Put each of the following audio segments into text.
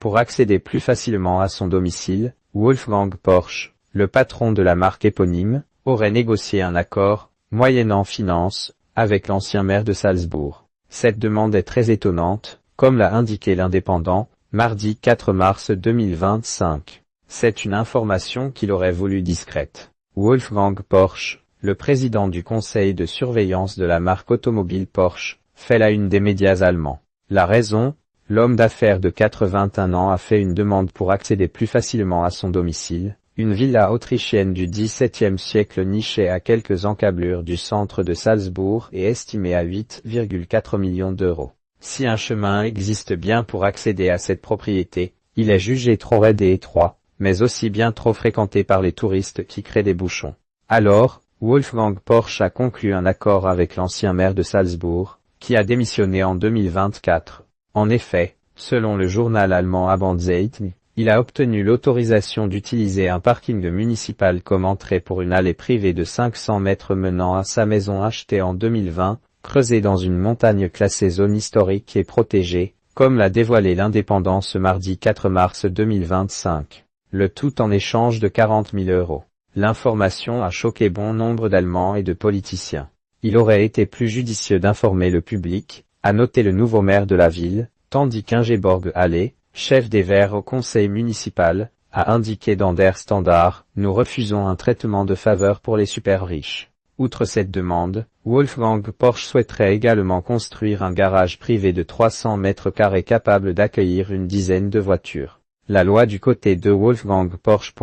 Pour accéder plus facilement à son domicile, Wolfgang Porsche, le patron de la marque éponyme, aurait négocié un accord, moyennant finance, avec l'ancien maire de Salzbourg. Cette demande est très étonnante, comme l'a indiqué l'Indépendant, mardi 4 mars 2025. C'est une information qu'il aurait voulu discrète. Wolfgang Porsche, le président du conseil de surveillance de la marque automobile Porsche, fait la une des médias allemands. La raison, l'homme d'affaires de 81 ans a fait une demande pour accéder plus facilement à son domicile, une villa autrichienne du XVIIe siècle nichée à quelques encablures du centre de Salzbourg et estimée à 8,4 millions d'euros. Si un chemin existe bien pour accéder à cette propriété, il est jugé trop raide et étroit, mais aussi bien trop fréquenté par les touristes qui créent des bouchons. Alors, Wolfgang Porsche a conclu un accord avec l'ancien maire de Salzbourg, qui a démissionné en 2024. En effet, selon le journal allemand Abendzeitung, il a obtenu l'autorisation d'utiliser un parking municipal comme entrée pour une allée privée de 500 mètres menant à sa maison achetée en 2020, creusée dans une montagne classée zone historique et protégée, comme l'a dévoilé l'Indépendant ce mardi 4 mars 2025. Le tout en échange de 40 000 euros. L'information a choqué bon nombre d'Allemands et de politiciens. Il aurait été plus judicieux d'informer le public, a noté le nouveau maire de la ville, tandis qu'Ingeborg Halle, chef des Verts au conseil municipal, a indiqué dans Der Standard, « Nous refusons un traitement de faveur pour les super riches ». Outre cette demande, Wolfgang Porsche souhaiterait également construire un garage privé de 300 mètres carrés capable d'accueillir une dizaine de voitures. La loi du côté de Wolfgang Porsche.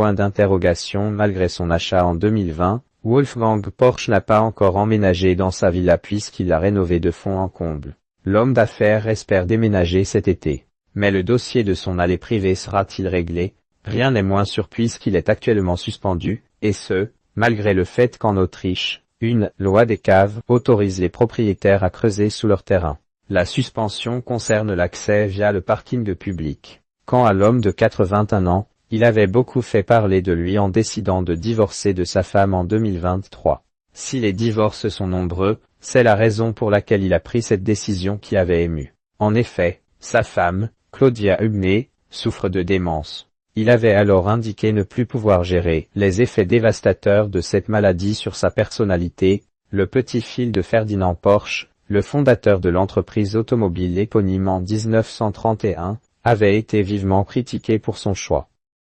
Malgré son achat en 2020, Wolfgang Porsche n'a pas encore emménagé dans sa villa puisqu'il l'a rénovée de fond en comble. L'homme d'affaires espère déménager cet été. Mais le dossier de son allée privée sera-t-il réglé? Rien n'est moins sûr puisqu'il est actuellement suspendu, et ce, malgré le fait qu'en Autriche, une « loi des caves » autorise les propriétaires à creuser sous leur terrain. La suspension concerne l'accès via le parking public. Quant à l'homme de 81 ans, il avait beaucoup fait parler de lui en décidant de divorcer de sa femme en 2023. Si les divorces sont nombreux, c'est la raison pour laquelle il a pris cette décision qui avait ému. En effet, sa femme, Claudia Hübner, souffre de démence. Il avait alors indiqué ne plus pouvoir gérer les effets dévastateurs de cette maladie sur sa personnalité. Le petit-fils de Ferdinand Porsche, le fondateur de l'entreprise automobile éponyme en 1931, avait été vivement critiqué pour son choix.